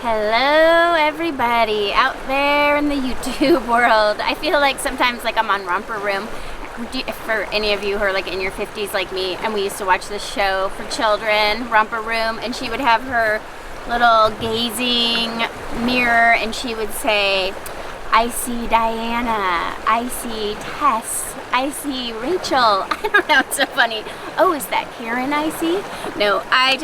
Hello everybody out there in the YouTube world. I feel like sometimes like I'm on Romper Room. For any of you who are like in your 50s like me, and we used to watch this show for children, Romper Room, and she would have her little gazing mirror and she would say, I see Diana, I see Tess, I see Rachel. I don't know, it's so funny. Oh, is that Karen I see? No, I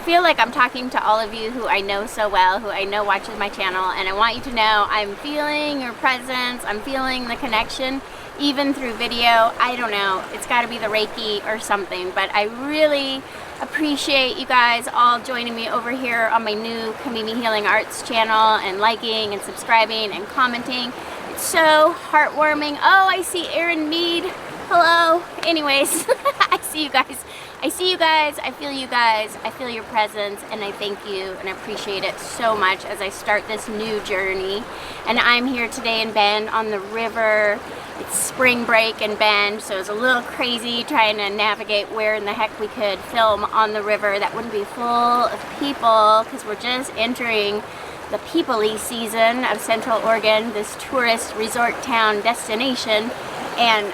feel like I'm talking to all of you who I know so well, who I know watches my channel, and I want you to know I'm feeling your presence, I'm feeling the connection, even through video. I don't know, it's got to be the Reiki or something, but I really appreciate you guys all joining me over here on my new Kamimi Healing Arts channel and liking and subscribing and commenting. It's so heartwarming. Oh, I see Aaron Mead. Hello. Anyways, I see you guys. I see you guys, I feel you guys, I feel your presence, and I thank you and I appreciate it so much as I start this new journey. And I'm here today in Bend on the river. It's spring break in Bend, so it's a little crazy trying to navigate where in the heck we could film on the river that wouldn't be full of people, because we're just entering the people-y season of Central Oregon, this tourist resort town destination. And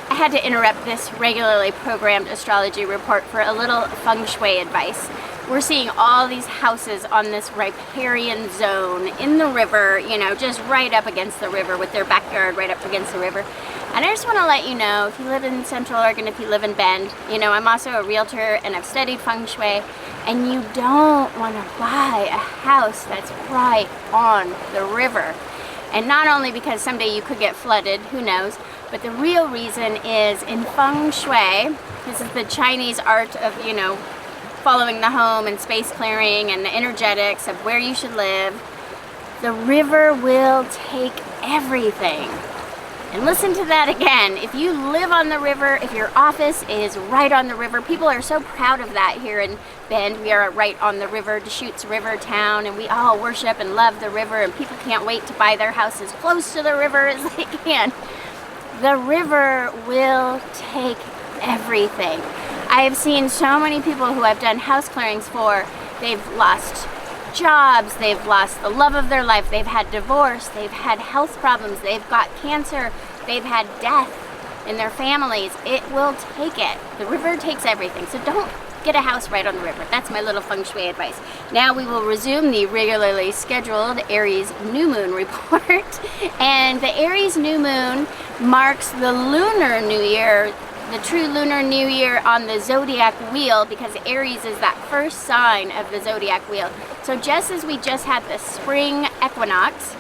I had to interrupt this regularly programmed astrology report for a little feng shui advice. We're seeing all these houses on this riparian zone in the river, you know, just right up against the river with their backyard right up against the river. And I just want to let you know, if you live in Central Oregon, if you live in Bend, you know, I'm also a realtor and I've studied feng shui, and you don't want to buy a house that's right on the river. And not only because someday you could get flooded, who knows, but the real reason is in feng shui, this is the Chinese art of, you know, following the home and space clearing and the energetics of where you should live. The river will take everything. And listen to that again. If you live on the river, if your office is right on the river, people are so proud of that here in Bend. We are right on the river, Deschutes River town, and we all worship and love the river, and people can't wait to buy their houses close to the river as they can. The river will take everything. I have seen so many people who I've done house clearings for, they've lost jobs, they've lost the love of their life, they've had divorce, they've had health problems, they've got cancer, they've had death in their families. It will take it. The river takes everything. So don't get a house right on the river. That's my little feng shui advice. Now we will resume the regularly scheduled Aries New Moon report. And the Aries New Moon marks the lunar new year, the true lunar new year on the zodiac wheel, because Aries is that first sign of the zodiac wheel. So just as we just had the spring equinox,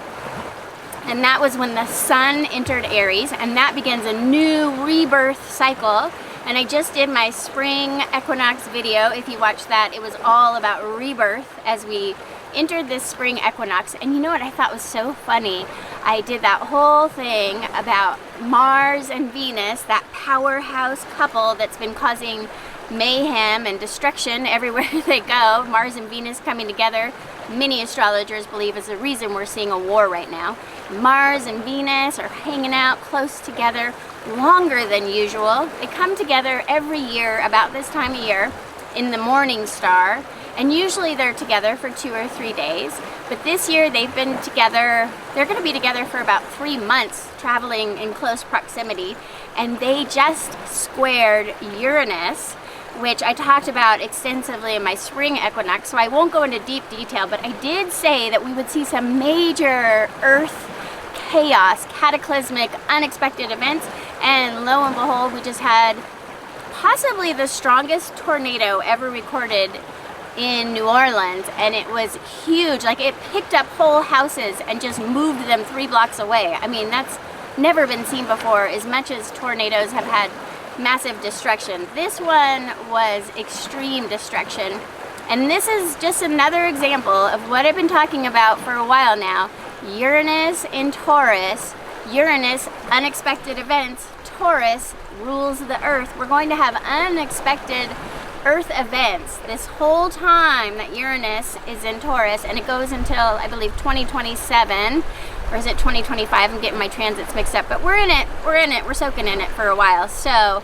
and that was when the sun entered Aries, and that begins a new rebirth cycle. And I just did my spring equinox video. If you watched that, it was all about rebirth as we entered this spring equinox. And you know what I thought was so funny? I did that whole thing about Mars and Venus, that powerhouse couple that's been causing mayhem and destruction everywhere they go. Mars and Venus coming together, many astrologers believe, is the reason we're seeing a war right now. Mars and Venus are hanging out close together longer than usual. They come together every year about this time of year in the morning star, and usually they're together for 2 or 3 days. But this year they've been together, they're going to be together for about 3 months, traveling in close proximity, and they just squared Uranus, which I talked about extensively in my spring equinox, so I won't go into deep detail, but I did say that we would see some major Earth chaos, cataclysmic, unexpected events, and lo and behold, we just had possibly the strongest tornado ever recorded in New Orleans, and it was huge. Like, it picked up whole houses and just moved them 3 blocks away. I mean, that's never been seen before, as much as tornadoes have had massive destruction. This one was extreme destruction, and this is just another example of what I've been talking about for a while now. Uranus in Taurus, Uranus, unexpected events. Taurus rules the earth. We're going to have unexpected earth events this whole time that Uranus is in Taurus, and it goes until, I believe, 2027, or is it 2025? I'm getting my transits mixed up, but we're in it, we're soaking in it for a while. So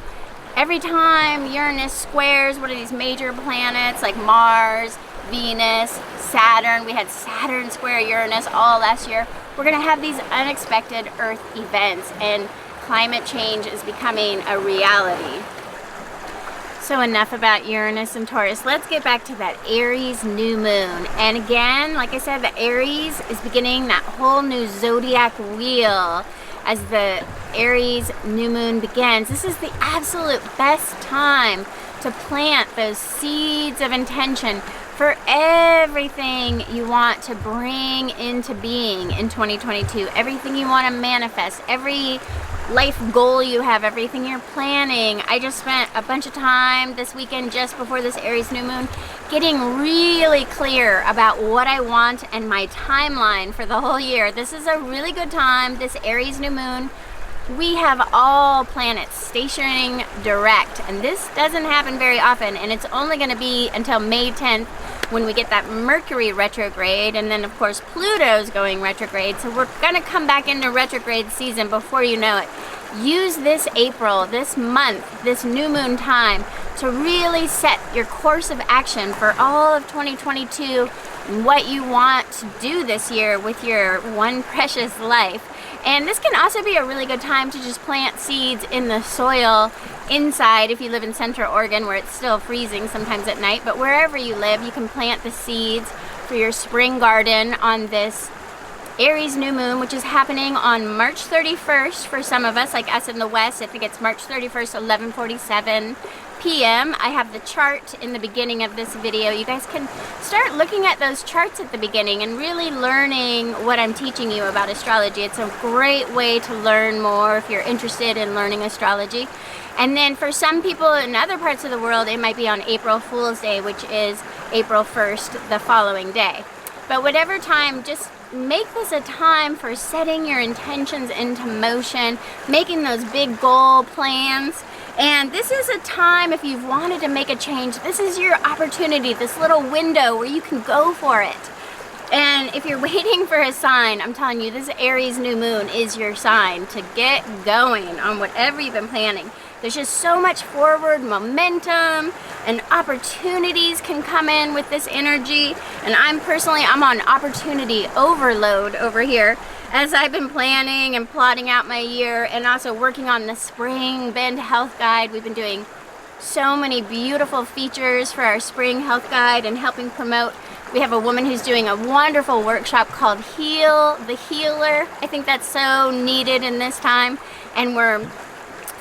every time Uranus squares one of these major planets like Mars, Venus, Saturn. We had Saturn square Uranus all last year. We're going to have these unexpected Earth events, and climate change is becoming a reality. So enough about Uranus and Taurus. Let's get back to that Aries new moon. And again, like I said, the Aries is beginning that whole new zodiac wheel. As the Aries new moon begins, this is the absolute best time to plant those seeds of intention for everything you want to bring into being in 2022, everything you want to manifest, every life goal you have, everything you're planning. I just spent a bunch of time this weekend just before this Aries new moon getting really clear about what I want and my timeline for the whole year. This is a really good time, this Aries new moon. We have all planets stationing direct, and this doesn't happen very often, and it's only going to be until May 10th when we get that Mercury retrograde, and then of course Pluto's going retrograde, so we're going to come back into retrograde season before you know it. Use this April, this month, this new moon time to really set your course of action for all of 2022 and what you want to do this year with your one precious life. And this can also be a really good time to just plant seeds in the soil inside if you live in Central Oregon where it's still freezing sometimes at night. But wherever you live, you can plant the seeds for your spring garden on this Aries new moon, which is happening on March 31st for some of us, like us in the West. I think it's March 31st, 11:47 p.m. I have the chart in the beginning of this video. You guys can start looking at those charts at the beginning and really learning what I'm teaching you about astrology. It's a great way to learn more if you're interested in learning astrology. And then for some people in other parts of the world, it might be on April Fool's Day, which is April 1st, the following day. But whatever time, just make this a time for setting your intentions into motion, making those big goal plans. And this is a time, if you've wanted to make a change, this is your opportunity, this little window where you can go for it. And if you're waiting for a sign, I'm telling you, this Aries new moon is your sign to get going on whatever you've been planning. There's just so much forward momentum and opportunities can come in with this energy. And I'm on opportunity overload over here as I've been planning and plotting out my year and also working on the Spring Bend Health Guide. We've been doing so many beautiful features for our Spring Health Guide and helping promote. We have a woman who's doing a wonderful workshop called Heal the Healer. I think that's so needed in this time. And we're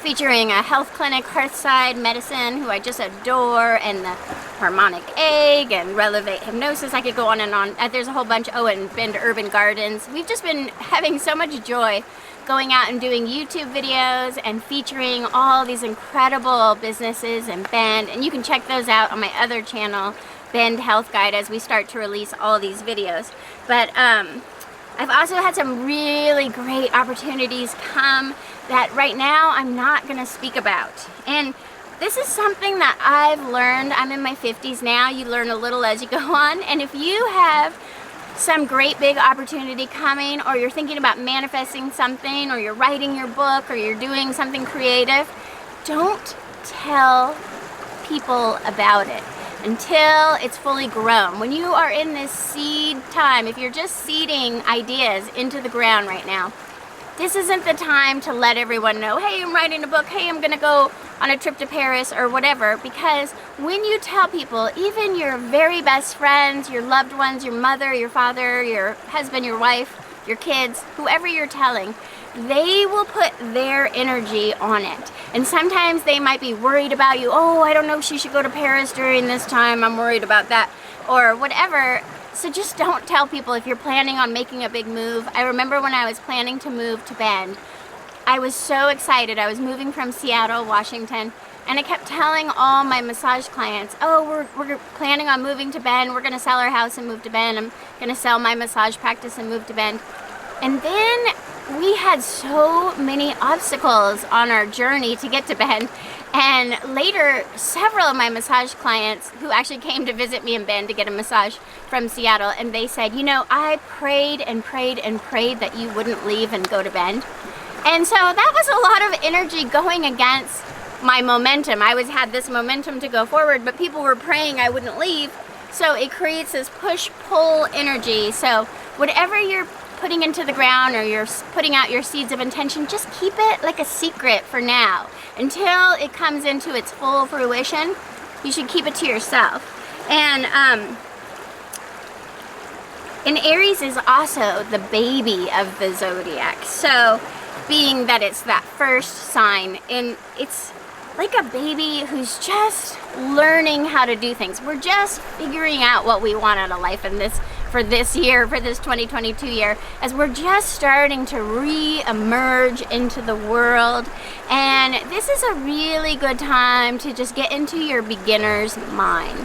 featuring a health clinic, Hearthside Medicine, who I just adore, and the Harmonic Egg and Relevate Hypnosis. I could go on and on. There's a whole bunch. Oh, and Bend Urban Gardens. We've just been having so much joy going out and doing YouTube videos and featuring all these incredible businesses in Bend. And you can check those out on my other channel, Bend Health Guide, as we start to release all these videos. But I've also had some really great opportunities come that right now I'm not going to speak about. And this is something that I've learned. I'm in my 50s now. You learn a little as you go on. And if you have some great big opportunity coming, or you're thinking about manifesting something, or you're writing your book, or you're doing something creative, don't tell people about it until it's fully grown. When you are in this seed time, if you're just seeding ideas into the ground right now, this isn't the time to let everyone know, hey, I'm writing a book, hey, I'm gonna go on a trip to Paris or whatever, because when you tell people, even your very best friends, your loved ones, your mother, your father, your husband, your wife, your kids, whoever you're telling, they will put their energy on it. And sometimes they might be worried about you. Oh, I don't know if she should go to Paris during this time. I'm worried about that, or whatever. So just don't tell people if you're planning on making a big move. I remember when I was planning to move to Bend, I was so excited. I was moving from Seattle, Washington, and I kept telling all my massage clients, oh, we're planning on moving to Bend. We're gonna sell our house and move to Bend. I'm gonna sell my massage practice and move to Bend. And then we had so many obstacles on our journey to get to Bend. And later, several of my massage clients who actually came to visit me in Bend to get a massage from Seattle, and they said, you know, I prayed and prayed and prayed that you wouldn't leave and go to Bend. And so that was a lot of energy going against my momentum. I had this momentum to go forward, but people were praying I wouldn't leave. So it creates this push-pull energy. So whatever you're putting into the ground, or you're putting out your seeds of intention, just keep it like a secret for now. Until it comes into its full fruition, you should keep it to yourself. And Aries is also the baby of the zodiac. So being that it's that first sign, and it's like a baby who's just learning how to do things. We're just figuring out what we want out of life in this, for this year, for this 2022 year, as we're just starting to re-emerge into the world. And this is a really good time to just get into your beginner's mind.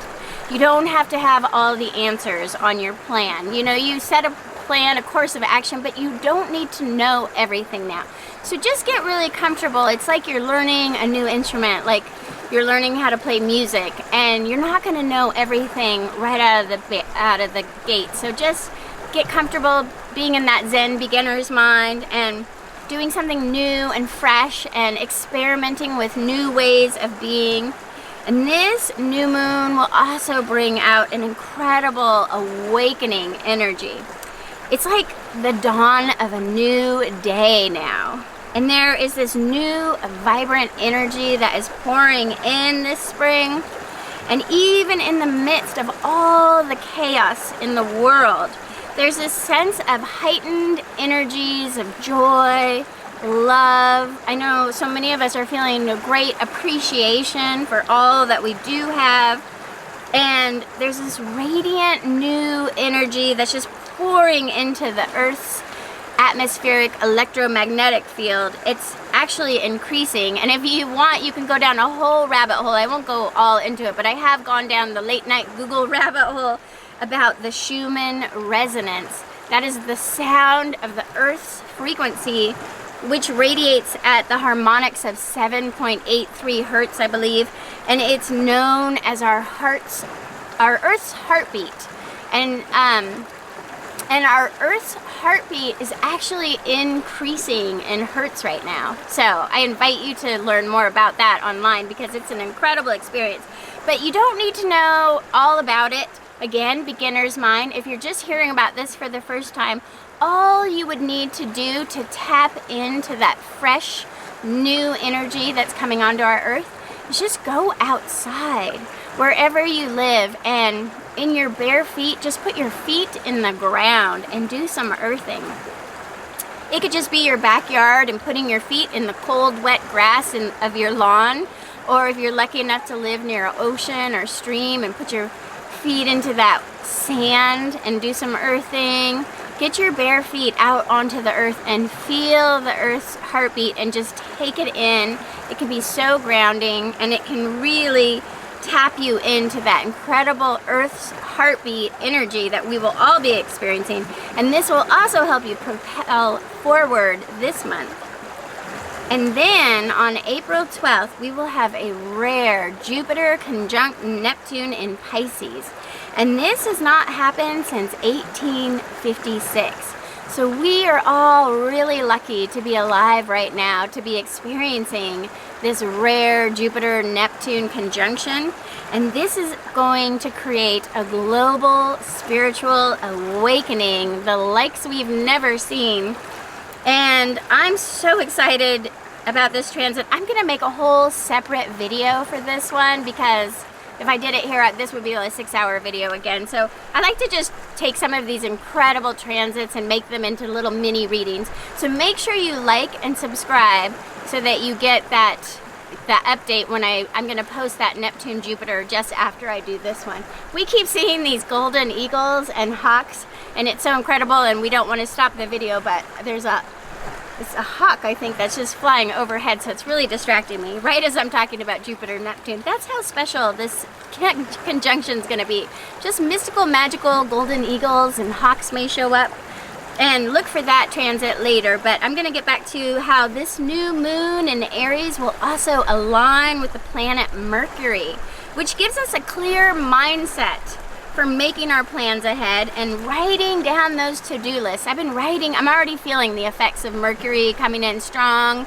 You don't have to have all the answers on your plan. You know, you set a plan, a course of action, but you don't need to know everything now. So just get really comfortable. It's like you're learning a new instrument, like you're learning how to play music, and you're not going to know everything right out of the gate. So just get comfortable being in that Zen beginner's mind and doing something new and fresh and experimenting with new ways of being. And this new moon will also bring out an incredible awakening energy. It's like the dawn of a new day now. And there is this new, vibrant energy that is pouring in this spring. And even in the midst of all the chaos in the world, there's this sense of heightened energies of joy, love. I know so many of us are feeling a great appreciation for all that we do have. And there's this radiant new energy that's just pouring into the Earth's atmospheric electromagnetic field. It's actually increasing, and if you want, you can go down a whole rabbit hole. I won't go all into it, but I have gone down the late night Google rabbit hole about the Schumann Resonance. That is the sound of the Earth's frequency, which radiates at the harmonics of 7.83 hertz, I believe, and it's known as our Earth's heartbeat. And our Earth's heartbeat is actually increasing in hertz right now. So I invite you to learn more about that online, because it's an incredible experience. But you don't need to know all about it. Again, beginner's mind. If you're just hearing about this for the first time, all you would need to do to tap into that fresh, new energy that's coming onto our Earth is just go outside, wherever you live, and in your bare feet, just put your feet in the ground and do some earthing. It could just be your backyard and putting your feet in the cold, wet grass of your lawn, or if you're lucky enough to live near an ocean or stream, and put your feet into that sand and do some earthing. Get your bare feet out onto the earth and feel the Earth's heartbeat and just take it in. It can be so grounding, and it can really tap you into that incredible Earth's heartbeat energy that we will all be experiencing. And this will also help you propel forward this month. And then on April 12th, we will have a rare Jupiter conjunct Neptune in Pisces. And this has not happened since 1856. So we are all really lucky to be alive right now, to be experiencing this rare Jupiter-Neptune conjunction. And this is going to create a global spiritual awakening, the likes we've never seen. And I'm so excited about this transit. I'm going to make a whole separate video for this one, because if I did it here, this would be a 6-hour video again. So I like to just take some of these incredible transits and make them into little mini readings. So make sure you like and subscribe so that you get that update when I'm going to post that Neptune Jupiter just after I do this one. We keep seeing these golden eagles and hawks, and it's so incredible, and we don't want to stop the video, but it's a hawk, I think, that's just flying overhead, so it's really distracting me right as I'm talking about Jupiter Neptune. That's how special this conjunction is going to be. Just mystical, magical golden eagles and hawks may show up, and look for that transit later. But I'm going to get back to how this new moon in Aries will also align with the planet Mercury, which gives us a clear mindset for making our plans ahead and writing down those to-do lists. I'm already feeling the effects of Mercury coming in strong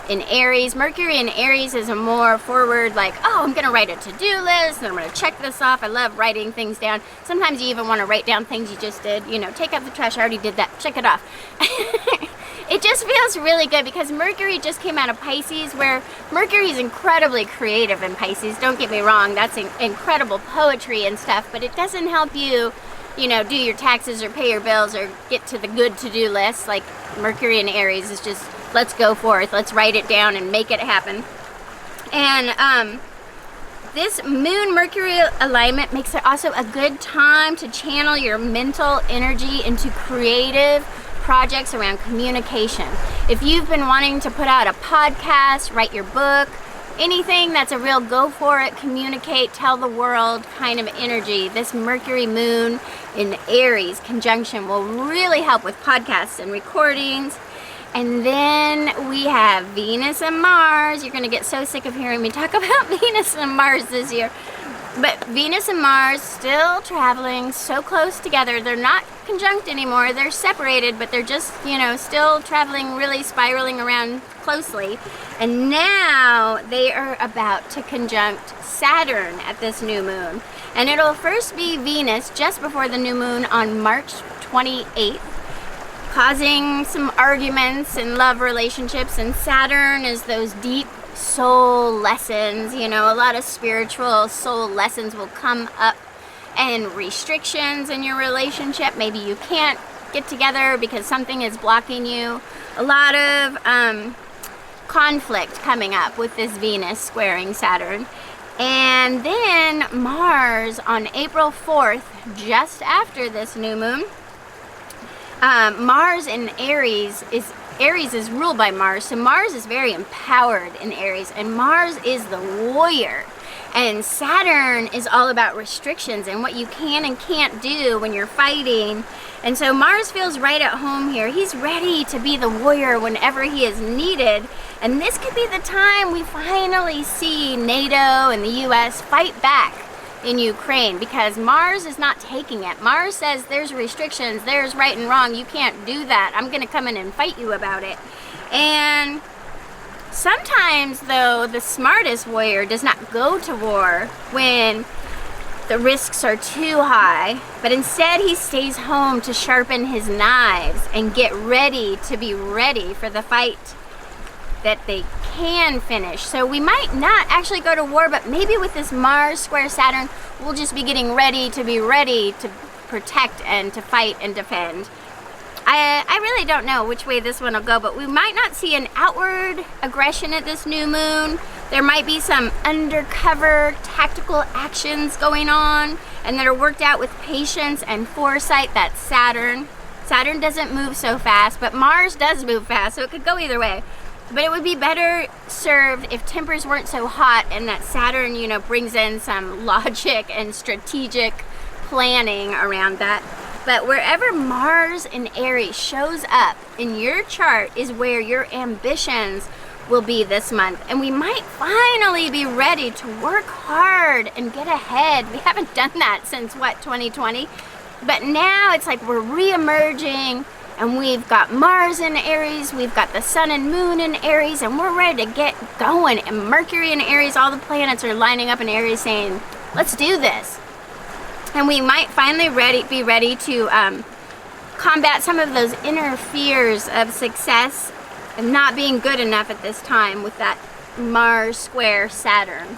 in Aries. Mercury in Aries is a more forward, like, oh, I'm gonna write a to-do list and I'm gonna check this off. I love writing things down. Sometimes you even want to write down things you just did. You know, take out the trash, I already did that, check it off. It just feels really good because Mercury just came out of Pisces, where Mercury is incredibly creative in Pisces. Don't get me wrong, that's incredible poetry and stuff, but it doesn't help you, you know, do your taxes or pay your bills or get to the good to-do list. Like Mercury in Aries is just, let's go forth, let's write it down and make it happen. And this Moon Mercury alignment makes it also a good time to channel your mental energy into creative projects around communication. If you've been wanting to put out a podcast, write your book, anything that's a real go for it, communicate, tell the world kind of energy, this Mercury Moon in Aries conjunction will really help with podcasts and recordings. And then we have Venus and Mars. You're going to get so sick of hearing me talk about Venus and Mars this year. But Venus and Mars still traveling so close together. They're not conjunct anymore. They're separated, but they're just, you know, still traveling, really spiraling around closely. And now they are about to conjunct Saturn at this new moon. And it'll first be Venus just before the new moon on March 28th, causing some arguments in love relationships. And Saturn is those deep soul lessons, you know, a lot of spiritual soul lessons will come up, and restrictions in your relationship. Maybe you can't get together because something is blocking you. A lot of conflict coming up with this Venus squaring Saturn. And then Mars on April 4th, just after this new moon. Mars in Aries is ruled by Mars, so Mars is very empowered in Aries, and Mars is the warrior. And Saturn is all about restrictions and what you can and can't do when you're fighting. And so Mars feels right at home here. He's ready to be the warrior whenever he is needed. And this could be the time we finally see NATO and the US fight back in Ukraine, because Mars is not taking it. Mars says there's restrictions, there's right and wrong, you can't do that. I'm going to come in and fight you about it. And sometimes, though, the smartest warrior does not go to war when the risks are too high, but instead he stays home to sharpen his knives and get ready to be ready for the fight that they can finish. So we might not actually go to war, but maybe with this Mars square Saturn, we'll just be getting ready to protect and to fight and defend. I really don't know which way this one will go, but we might not see an outward aggression at this new moon. There might be some undercover tactical actions going on, and that are worked out with patience and foresight. That's Saturn. Saturn doesn't move so fast, but Mars does move fast, so it could go either way. But it would be better served if tempers weren't so hot, and that Saturn, you know, brings in some logic and strategic planning around that. But wherever Mars in Aries shows up in your chart is where your ambitions will be this month. And we might finally be ready to work hard and get ahead. We haven't done that since, 2020? But now it's like we're re-emerging, and we've got Mars in Aries, we've got the Sun and Moon in Aries, and we're ready to get going. And Mercury in Aries, all the planets are lining up in Aries saying, let's do this. And we might finally be ready to combat some of those inner fears of success and not being good enough at this time with that Mars square Saturn.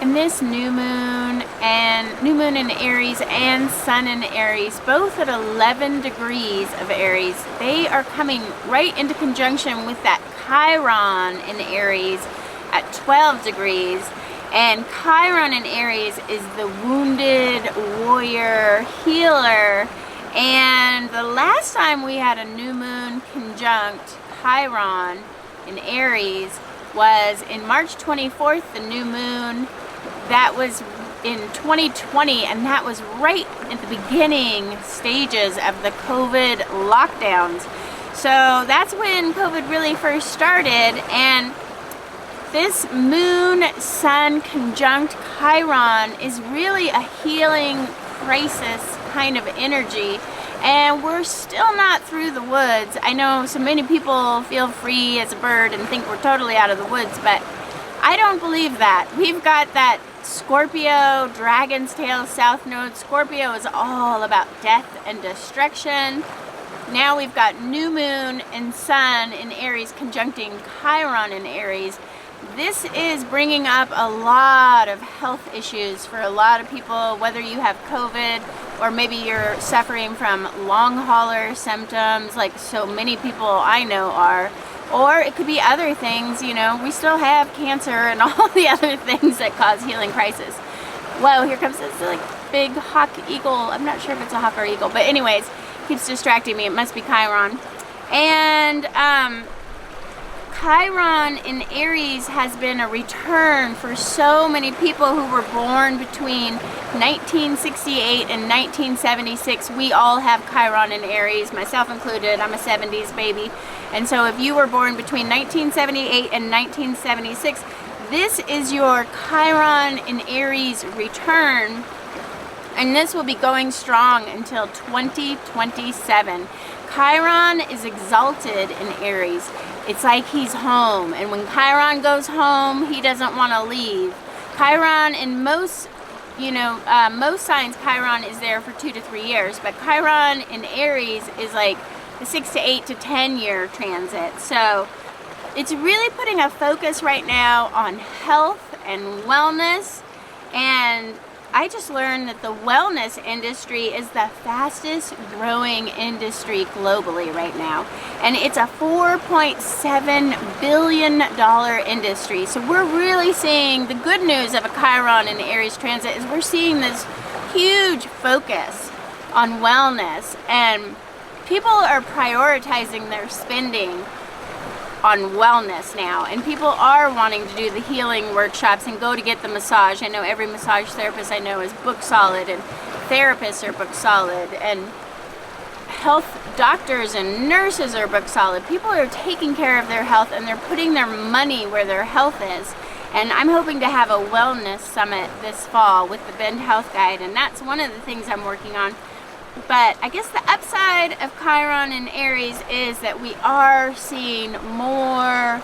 And this new moon in Aries and Sun in Aries, both at 11 degrees of Aries, they are coming right into conjunction with that Chiron in Aries at 12 degrees. And Chiron in Aries is the wounded warrior healer. And the last time we had a new moon conjunct Chiron in Aries was in March 24th, the new moon. That was in 2020, and that was right at the beginning stages of the COVID lockdowns. So that's when COVID really first started, and this moon-sun conjunct Chiron is really a healing crisis kind of energy. And we're still not through the woods. I know so many people feel free as a bird and think we're totally out of the woods, but I don't believe that. We've got that Scorpio, Dragon's Tail, South Node. Scorpio is all about death and destruction. Now we've got New Moon and Sun in Aries conjuncting Chiron in Aries. This is bringing up a lot of health issues for a lot of people, whether you have COVID or maybe you're suffering from long hauler symptoms like so many people I know are. Or it could be other things, you know, we still have cancer and all the other things that cause healing crisis. Whoa, here comes this like big hawk eagle. I'm not sure if it's a hawk or eagle, but anyways, keeps distracting me. It must be Chiron. And Chiron in Aries has been a return for so many people who were born between 1968 and 1976. We all have Chiron in Aries, myself included. I'm a 70s baby. And so if you were born between 1978 and 1976, this is your Chiron in Aries return. And this will be going strong until 2027. Chiron is exalted in Aries. It's like he's home, and when Chiron goes home, he doesn't want to leave. Chiron in most signs, Chiron is there for 2 to 3 years, but Chiron in Aries is like the 6 to 8 to 10 year transit. So it's really putting a focus right now on health and wellness. And I just learned that the wellness industry is the fastest growing industry globally right now. And it's a $4.7 billion industry. So we're really seeing the good news of a Chiron in Aries transit is we're seeing this huge focus on wellness, and people are prioritizing their spending on wellness now, and people are wanting to do the healing workshops and go to get the massage. I know every massage therapist I know is book solid, and therapists are book solid, and health doctors and nurses are book solid. People are taking care of their health, and they're putting their money where their health is. And I'm hoping to have a wellness summit this fall with the Bend Health Guide, and that's one of the things I'm working on. But I guess the upside of Chiron in Aries is that we are seeing more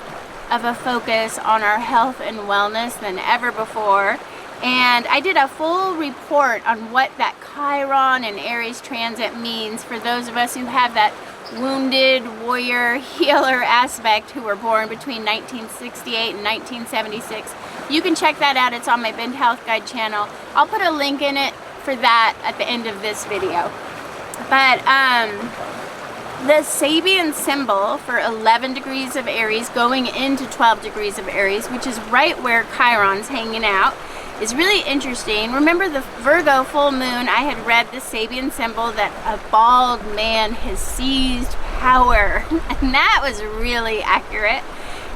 of a focus on our health and wellness than ever before. And I did a full report on what that Chiron and Aries transit means for those of us who have that wounded warrior healer aspect who were born between 1968 and 1976. You can check that out. It's on my Bend Health Guide channel. I'll put a link in it for that at the end of this video. But the Sabian symbol for 11 degrees of Aries going into 12 degrees of Aries, which is right where Chiron's hanging out, is really interesting. Remember the Virgo full moon, I had read the Sabian symbol that a bald man has seized power, and that was really accurate.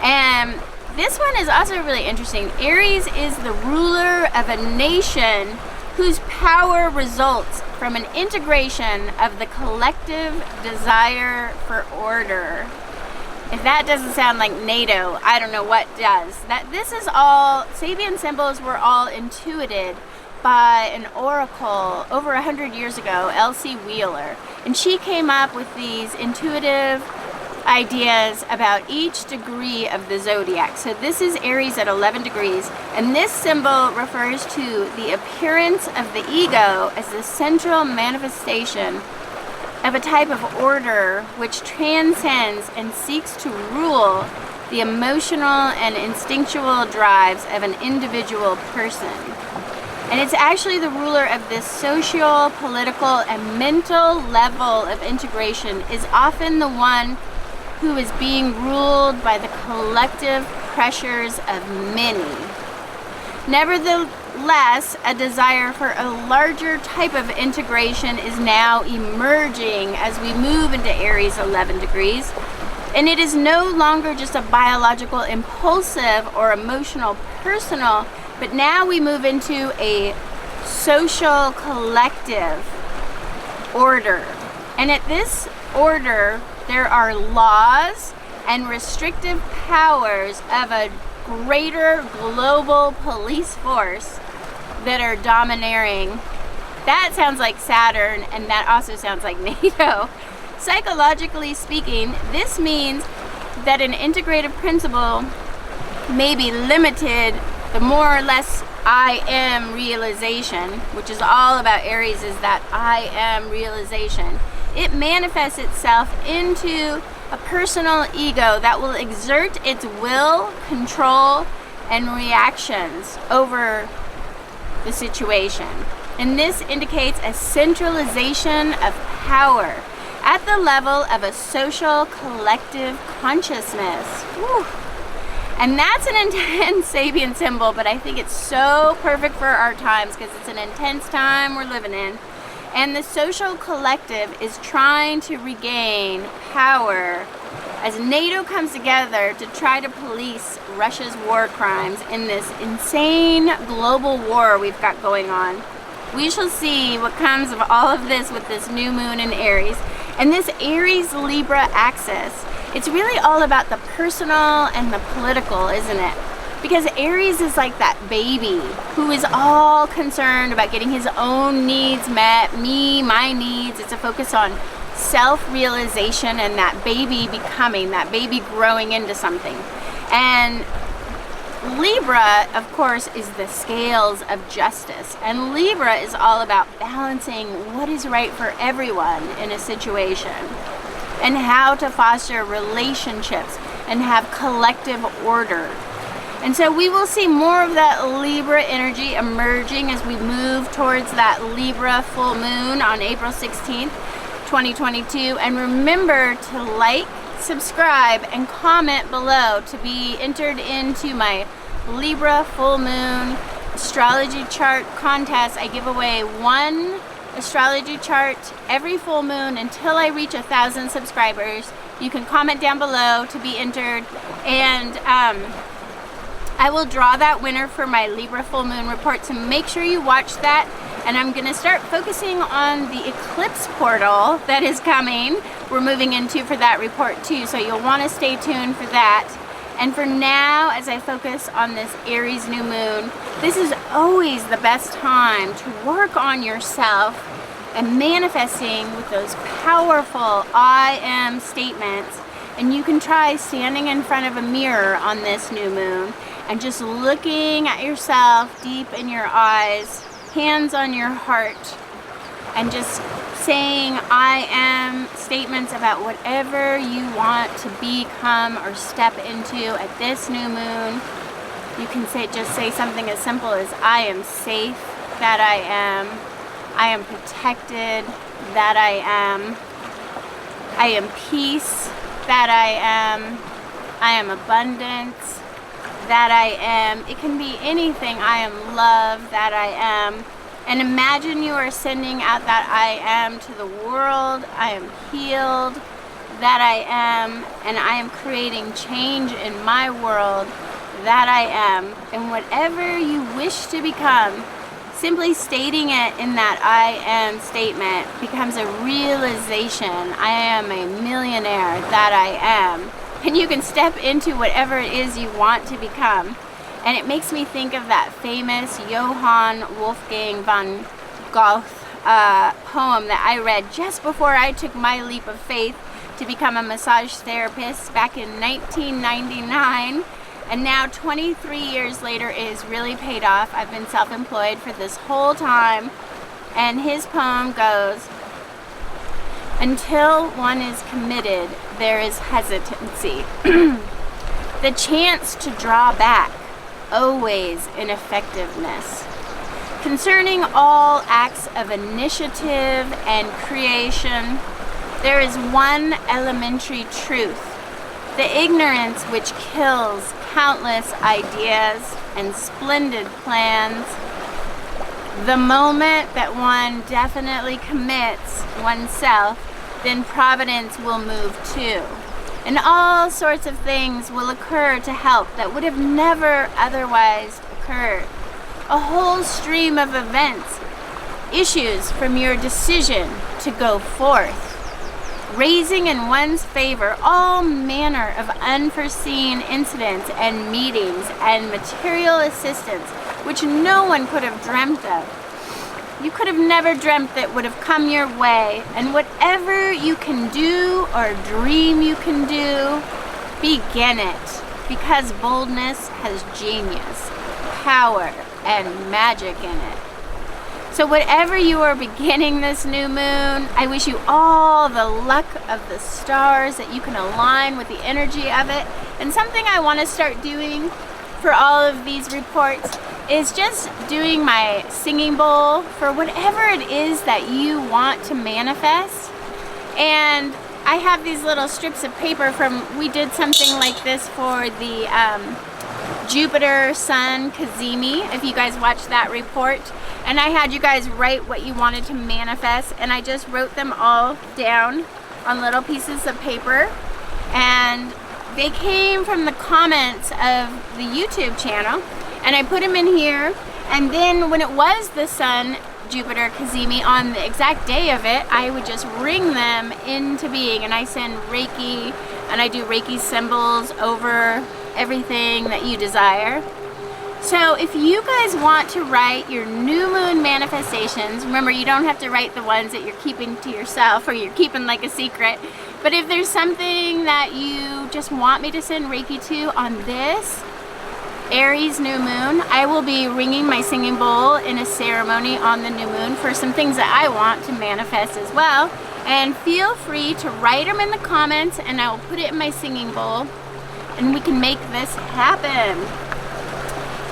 And this one is also really interesting. Aries is the ruler of a nation whose power results from an integration of the collective desire for order. If that doesn't sound like NATO, I don't know what does. This is all, Sabian symbols were all intuited by an oracle over 100 years ago, Elsie Wheeler. And she came up with these intuitive ideas about each degree of the zodiac. So this is Aries at 11 degrees, and this symbol refers to the appearance of the ego as the central manifestation of a type of order which transcends and seeks to rule the emotional and instinctual drives of an individual person. And it's actually the ruler of this social, political, and mental level of integration is often the one who is being ruled by the collective pressures of many. Nevertheless, a desire for a larger type of integration is now emerging as we move into Aries 11 degrees. And it is no longer just a biological, impulsive, or emotional, personal, but now we move into a social, collective order. And at this order, there are laws and restrictive powers of a greater global police force that are domineering That sounds like Saturn, and that also sounds like NATO. Psychologically speaking, this means that an integrative principle may be limited the more or less I am realization, which is all about Aries, is that I am realization. It manifests itself into a personal ego that will exert its will, control, and reactions over the situation. And this indicates a centralization of power at the level of a social collective consciousness. Whew. And that's an intense Sabian symbol, but I think it's so perfect for our times because it's an intense time we're living in. And the social collective is trying to regain power as NATO comes together to try to police Russia's war crimes in this insane global war we've got going on. We shall see what comes of all of this with this new moon in Aries. And this Aries-Libra axis, it's really all about the personal and the political, isn't it? Because Aries is like that baby who is all concerned about getting his own needs met, my needs. It's a focus on self-realization and that baby becoming, that baby growing into something. And Libra, of course, is the scales of justice. And Libra is all about balancing what is right for everyone in a situation and how to foster relationships and have collective order. And so we will see more of that Libra energy emerging as we move towards that Libra full moon on April 16th, 2022. And remember to like, subscribe, and comment below to be entered into my Libra full moon astrology chart contest. I give away one astrology chart every full moon until I reach 1,000 subscribers. You can comment down below to be entered, and I will draw that winner for my Libra full moon report, so make sure you watch that. And I'm going to start focusing on the eclipse portal that is coming. We're moving into for that report too, so you'll want to stay tuned for that. And for now, as I focus on this Aries new moon, this is always the best time to work on yourself and manifesting with those powerful I am statements. And you can try standing in front of a mirror on this new moon and just looking at yourself deep in your eyes, hands on your heart, and just saying I am statements about whatever you want to become or step into at this new moon. You can just say something as simple as I am safe, that I am protected, that I am peace, that I am abundance, that I am. It can be anything. I am love, that I am. And imagine you are sending out that I am to the world. I am healed, that I am, and I am creating change in my world, that I am. And whatever you wish to become, simply stating it in that I am statement becomes a realization. I am a millionaire, that I am. And you can step into whatever it is you want to become. And it makes me think of that famous Johann Wolfgang von Goethe poem that I read just before I took my leap of faith to become a massage therapist back in 1999. And now 23 years later it has really paid off. I've been self-employed for this whole time. And his poem goes, until one is committed, there is hesitancy. The chance to draw back, always ineffectiveness. Concerning all acts of initiative and creation, there is one elementary truth, the ignorance which kills countless ideas and splendid plans. The moment that one definitely commits oneself, then providence will move too. And all sorts of things will occur to help that would have never otherwise occurred. A whole stream of events issues from your decision to go forth, raising in one's favor all manner of unforeseen incidents and meetings and material assistance which no one could have dreamt of. you could have never dreamt that would have come your way. And whatever you can do or dream you can do, begin it. Because boldness has genius, power, and magic in it. So whatever you are beginning this new moon, I wish you all the luck of the stars, that you can align with the energy of it. And something I want to start doing for all of these reports is just doing my singing bowl for whatever it is that you want to manifest. And I have these little strips of paper we did something like this for the Jupiter Sun Cazimi, if you guys watched that report. And I had you guys write what you wanted to manifest, and I just wrote them all down on little pieces of paper. And they came from the comments of the YouTube channel, and I put them in here. And then when it was the Sun Jupiter Cazimi, on the exact day of it, I would just ring them into being, and I send Reiki, and I do Reiki symbols over everything that you desire. So if you guys want to write your new moon manifestations, remember, you don't have to write the ones that you're keeping to yourself or you're keeping like a secret, but if there's something that you just want me to send Reiki to on this Aries new moon, I will be ringing my singing bowl in a ceremony on the new moon for some things that I want to manifest as well. And feel free to write them in the comments, and I will put it in my singing bowl, and we can make this happen.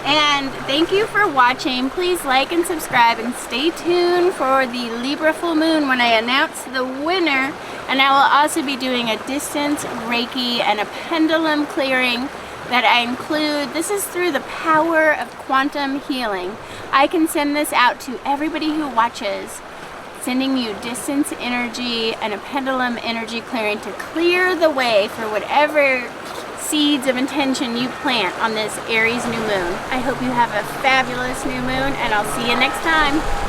And thank you for watching. Please like and subscribe, and stay tuned for the Libra full moon when I announce the winner. And I will also be doing a distance Reiki and a pendulum clearing that I include. This is through the power of quantum healing. I can send this out to everybody who watches, sending you distance energy and a pendulum energy clearing to clear the way for whatever seeds of intention you plant on this Aries new moon. I hope you have a fabulous new moon, and I'll see you next time.